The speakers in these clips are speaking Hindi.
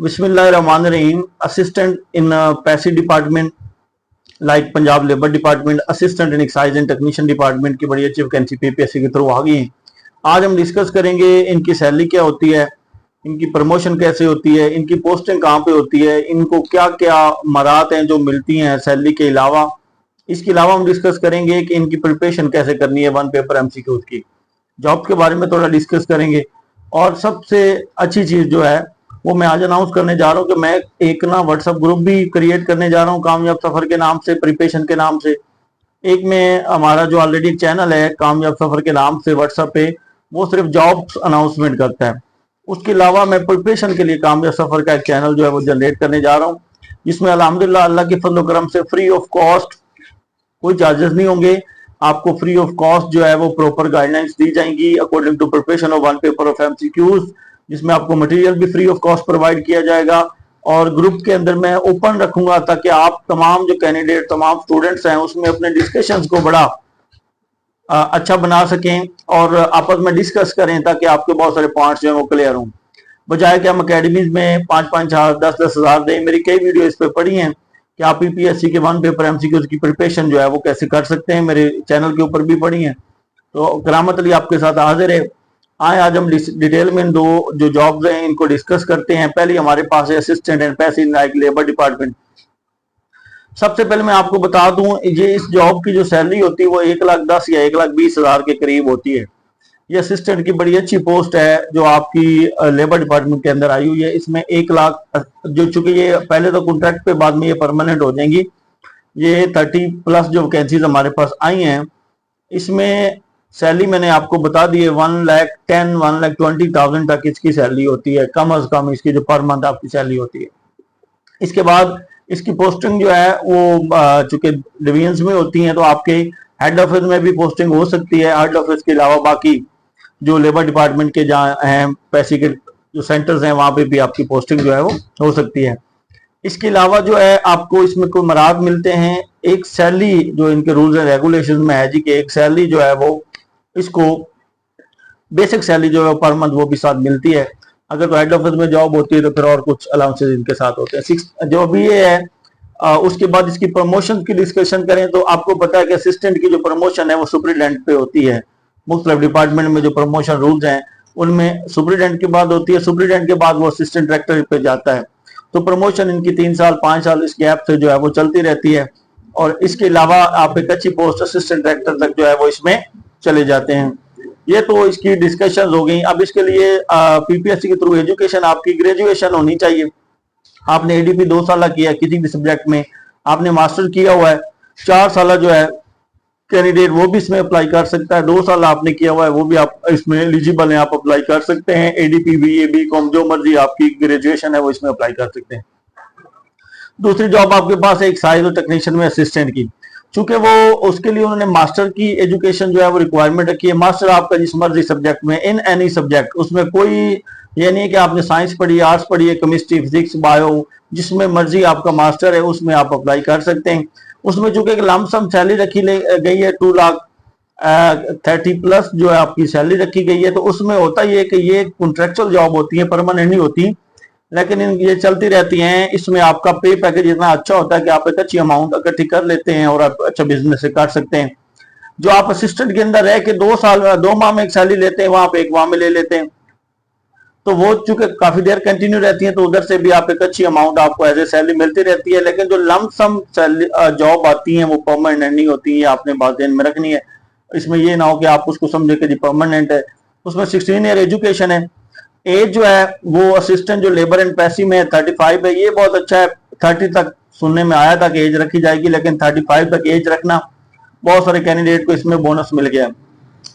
बिस्मिल्लाहिर्रहमानिर्रहीम। असिस्टेंट इन पैसी department like Punjab labour department, assistant in excise and technician department की बड़ी अच्छी वैकेंसी पीपीएससी के थ्रू आ गई है। आज हम डिस्कस करेंगे इनकी सैलरी क्या होती है, इनकी प्रमोशन कैसे होती है, इनकी पोस्टिंग कहाँ पे होती है, इनको क्या क्या मराहत हैं जो मिलती हैं सैलरी के अलावा। इसके अलावा हम डिस्कस करेंगे कि इनकी प्रिपरेशन कैसे करनी है वन पेपर एमसीक्यूज की। जॉब के बारे में थोड़ा डिस्कस करेंगे। और सबसे अच्छी चीज जो है वो मैं आज अनाउंस करने जा रहा हूँ कि मैं एक ना व्हाट्सएप ग्रुप भी क्रिएट करने जा रहा हूँ कामयाब सफर के नाम से, प्रिपरेशन के नाम से। एक में हमारा जो ऑलरेडी चैनल है कामयाब सफर के नाम से व्हाट्सएप पे, वो सिर्फ जॉब्स अनाउंसमेंट करता है। उसके अलावा मैं प्रिपरेशन के लिए कामयाब सफर का एक चैनल जो है वो जनरेट करने जा रहा हूँ, जिसमें अल्हम्दुलिल्लाह अल्लाह के फजल करम से फ्री ऑफ कॉस्ट, कोई चार्जेस नहीं होंगे, आपको फ्री ऑफ कॉस्ट जो है वो प्रॉपर गाइडलाइंस दी जाएंगी according to preparation of one paper of MCQs, जिसमें आपको मटेरियल भी फ्री ऑफ कॉस्ट प्रोवाइड किया जाएगा। और ग्रुप के अंदर मैं ओपन रखूंगा ताकि आप तमाम जो कैंडिडेट, तमाम स्टूडेंट्स हैं उसमें अपने डिस्कशंस को बड़ा अच्छा बना सकें और आपस में डिस्कस करें ताकि आपके बहुत सारे पॉइंट्स जो है वो क्लियर हों। बजाय कि हम अकेडमीज में 5-5 हज़ार 10-10 हज़ार दें। मेरी कई वीडियो इस पर पढ़ी हैं कि आप पीपीएससी के वन पेपर एमसीक्यूज की प्रिपरेशन जो है वो कैसे कर सकते हैं, मेरे चैनल के ऊपर भी पढ़ी हैं। तो करामत अली आपके साथ हाजिर है। आए आज हम डिटेल में इन दो जो जॉब्स हैं इनको डिस्कस करते हैं। पहले हमारे पास है असिस्टेंट एंड पैसी लाइक लेबर डिपार्टमेंट। सबसे पहले मैं आपको बता दूं, ये इस जॉब की जो सैलरी होती है वो 1,10,000 या 1,20,000 के करीब होती है। ये असिस्टेंट की बड़ी अच्छी पोस्ट है जो आपकी लेबर डिपार्टमेंट के अंदर आई हुई है। इसमें 1 लाख जो, चूंकि ये पहले तो कॉन्ट्रैक्ट पे, बाद में ये परमानेंट हो जाएंगी। ये 30+ जो वैकेंसीज हमारे पास आई हैं, इसमें सैलरी मैंने आपको बता दी है 1,10,000 1,20,000 तक इसकी सैलरी होती है, कम अज कम इसकी जो पर मंथ आपकी सैलरी होती है। इसके बाद इसकी पोस्टिंग जो है वो चूंकि डिवीजन में होती है तो आपके हेड ऑफिस में भी पोस्टिंग हो सकती है। हेड ऑफिस के अलावा बाकी जो लेबर डिपार्टमेंट के जहाँ हैं पैसे के जो सेंटर्स हैं वहां पे भी आपकी पोस्टिंग जो है वो हो सकती है। इसके अलावा जो है आपको इसमें कोई मराहत मिलते हैं। एक सैलरी जो इनके रूल्स एंड रेगुलेशन में है जी कि एक सैलरी जो है वो इसको बेसिक सैलरी जो है पर मंथ वो भी साथ मिलती है। अगर तो हेड ऑफिस में जॉब होती है तो फिर और कुछ अलाउंसेस इनके साथ होते हैं। जो अभी ये है उसके बाद इसकी प्रमोशन की डिस्कशन करें तो आपको पता है कि असिस्टेंट की जो प्रमोशन है वो सुपरिटेंडेंट पे होती है। मुख्तलिफ डिपार्टमेंट में जो प्रमोशन रूल्स हैं उनमें सुपरिटेंडेंट के बाद होती है, सुपरिटेंडेंट के बाद वो असिस्टेंट डायरेक्टर पे जाता है। तो प्रमोशन इनकी 3 साल 5 साल इस गैप से जो है वो चलती रहती है। और इसके अलावा आप एक अच्छी पोस्ट असिस्टेंट डायरेक्टर तक जो है वो इसमें चले जाते हैं। ये तो इसकी डिस्कशन हो गई। अब इसके लिए पीपीएससी के थ्रू एजुकेशन आपकी ग्रेजुएशन होनी चाहिए। आपने एडीपी 2 साल किया किसी भी सब्जेक्ट में, आपने मास्टर किया हुआ है, 4 साल जो है कैंडिडेट वो भी इसमें अप्लाई कर सकता है। 2 साल आपने किया हुआ है वो भी आप इसमें एलिजिबल है, आप अप्लाई कर सकते हैं। एडीपी बीए बीकॉम जो मर्जी आपकी ग्रेजुएशन है वो इसमें अप्लाई कर सकते हैं। दूसरी जॉब आपके पास है एक्साइज और टेक्नीशियन में असिस्टेंट की। चूंकि वो उसके लिए उन्होंने मास्टर की एजुकेशन जो है वो रिक्वायरमेंट रखी है। मास्टर आपका जिस मर्जी सब्जेक्ट में, इन एनी सब्जेक्ट, उसमें कोई ये नहीं है कि आपने साइंस पढ़ी, आर्ट्स पढ़ी है, केमिस्ट्री, फिजिक्स, बायो, जिसमें मर्जी आपका मास्टर है उसमें आप अप्लाई कर सकते हैं। उसमें चूंकि लमसम सैलरी रखी गई है 2,30,000+ जो है आपकी सैलरी रखी गई है। तो उसमें होता ही है कि ये कॉन्ट्रेक्चुअल जॉब होती है, परमानेंट नहीं होती, लेकिन ये चलती रहती हैं। इसमें आपका पे पैकेज इतना अच्छा होता है कि आप एक अच्छी अमाउंट इकट्ठी कर लेते हैं और आप अच्छा बिजनेस कर सकते हैं। जो आप असिस्टेंट के अंदर रह के 2 माह में एक सैलरी लेते हैं, वहां पे 1 माह में ले लेते हैं, तो वो चूंकि काफी देर कंटिन्यू रहती है तो उधर से भी आप एक अच्छी अमाउंट आपको एज ए सैलरी मिलती रहती है। लेकिन जो लमसम जॉब आती है वो परमानेंट नहीं होती है, आपने बात ध्यान में रखनी है। इसमें ये ना हो कि आप उसको समझे कि जी परमानेंट है। उसमें 16 ईयर एजुकेशन है। एज जो है वो असिस्टेंट जो लेबर एंड पैसी में 35 है, ये बहुत अच्छा है। 30 तक सुनने में आया था कि एज रखी जाएगी, लेकिन 35 तक एज रखना बहुत सारे कैंडिडेट को इसमें बोनस मिल गया।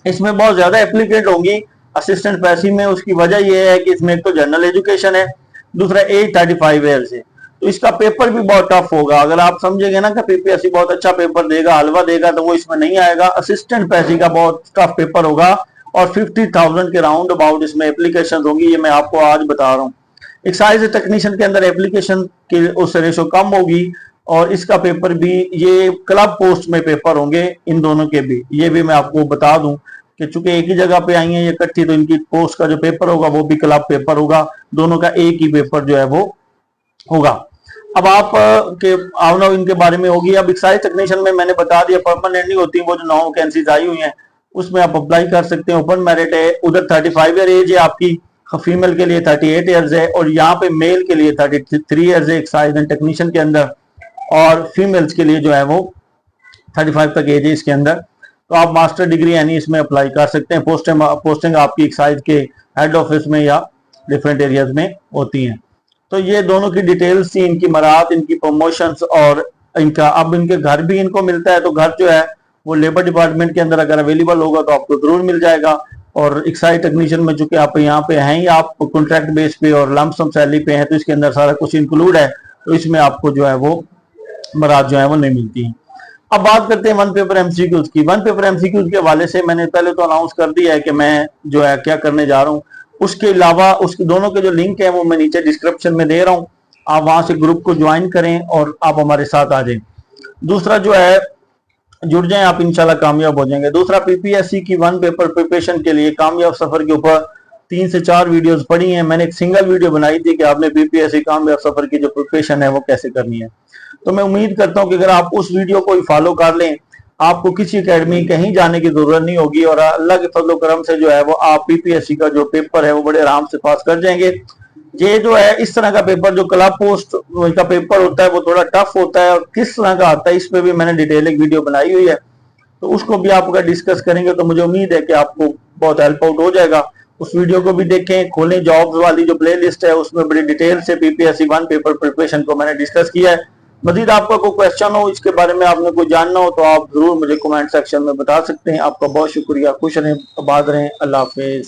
इसमें बहुत ज्यादा एप्लीकेंट होंगी असिस्टेंट पैसी में। उसकी वजह यह है कि इसमें एक तो जनरल एजुकेशन है, दूसरा एज 35 ईयर से। तो इसका पेपर भी बहुत टफ होगा। अगर आप समझेंगे ना कि पीपीएससी बहुत अच्छा पेपर देगा, हलवा देगा, तो वो इसमें नहीं आएगा। असिस्टेंट पैसी का बहुत टफ पेपर होगा और 50,000 के राउंड अबाउट इसमें एप्लीकेशन होगी, ये मैं आपको आज बता रहा हूँ। एक्साइज टेक्नीशियन के अंदर एप्लीकेशन की उस रेशो कम होगी और इसका पेपर भी, ये क्लब पोस्ट में पेपर होंगे इन दोनों के भी, ये भी मैं आपको बता दूं। कि चूंकि एक ही जगह पे आई हैं ये इकट्ठी, तो इनकी पोस्ट का जो पेपर होगा वो भी क्लब पेपर होगा, दोनों का एक ही पेपर जो है वो होगा। अब आप के आवना इनके बारे में होगी। अब एक्साइज टेक्नीशियन में मैंने बता दिया परमानेंट नहीं होती, वो जो 9 वैकेंसीज आई हुई हैं उसमें आप अप्लाई कर सकते हैं। ओपन मेरिट है, उधर 35 ईयर एज है आपकी, फीमेल के लिए 38 ईयर्स है, और यहाँ पे मेल के लिए 33 ईयर्स है एक्साइज एंड टेक्नीशियन के अंदर, और फीमेल्स के लिए जो है वो 35 तक एज है इसके अंदर। तो आप मास्टर डिग्री यानी इसमें अप्लाई कर सकते हैं। पोस्टिंग आपकी एक्साइज के हेड ऑफिस में या डिफरेंट एरियाज में होती हैं। तो ये दोनों की डिटेल्स थी, इनकी मराहत, इनकी प्रमोशंस, और इनका अब इनके घर भी इनको मिलता है। तो घर जो है वो लेबर डिपार्टमेंट के अंदर अगर अवेलेबल होगा तो आपको जरूर मिल जाएगा। और एक्साइज टेक्नीशियन में चूंकि आप यहाँ पे हैं या आप कॉन्ट्रैक्ट बेस पे और लंप सम सैलरी पे हैं, तो इसके अंदर सारा कुछ इंक्लूड है, तो इसमें आपको जो है वो मराहत जो है वो नहीं मिलती है। अब बात करते हैं वन पेपर एमसीक्यूज की। वन पेपर एमसीक्यूज के हवाले से मैंने पहले तो अनाउंस कर दिया है कि मैं जो है क्या करने जा रहा हूँ। उसके अलावा उसके दोनों के जो लिंक है वो मैं नीचे डिस्क्रिप्शन में दे रहा हूँ, आप वहां से ग्रुप को ज्वाइन करें और आप हमारे साथ आ जाएं। दूसरा जो है जुड़ जाएं आप, इंशाल्लाह कामयाब हो जाएंगे। दूसरा पीपीएससी की वन पेपर प्रिपरेशन के लिए कामयाब सफर के ऊपर 3 से 4 वीडियोस पड़ी हैं। मैंने एक सिंगल वीडियो बनाई थी कि आपने पीपीएससी कामयाब सफर की जो प्रिपरेशन है वो कैसे करनी है। तो मैं उम्मीद करता हूं कि अगर आप उस वीडियो को फॉलो कर लें, आपको किसी एकेडमी कहीं जाने की जरूरत नहीं होगी, और अल्लाह के फजल करम से जो है वो आप पीपीएससी का जो पेपर है वो बड़े आराम से पास कर जाएंगे। ये जो है इस तरह का पेपर जो क्लब पोस्ट का पेपर होता है वो थोड़ा टफ होता है, और किस तरह का आता है इस पे भी मैंने डिटेल एक वीडियो बनाई हुई है, तो उसको भी आप अगर डिस्कस करेंगे तो मुझे उम्मीद है कि आपको बहुत हेल्प आउट हो जाएगा। उस वीडियो को भी देखें, खोलें जॉब्स वाली जो प्लेलिस्ट है उसमें बड़ी डिटेल से पीपीएससी वन पेपर प्रिपरेशन को मैंने डिस्कस किया है। मजीद आपका कोई क्वेश्चन हो, इसके बारे में आपने कोई जानना हो, तो आप जरूर मुझे कमेंट सेक्शन में बता सकते हैं। आपका बहुत शुक्रिया। खुश रहें, आबाद रहें। अल्लाह हाफिज।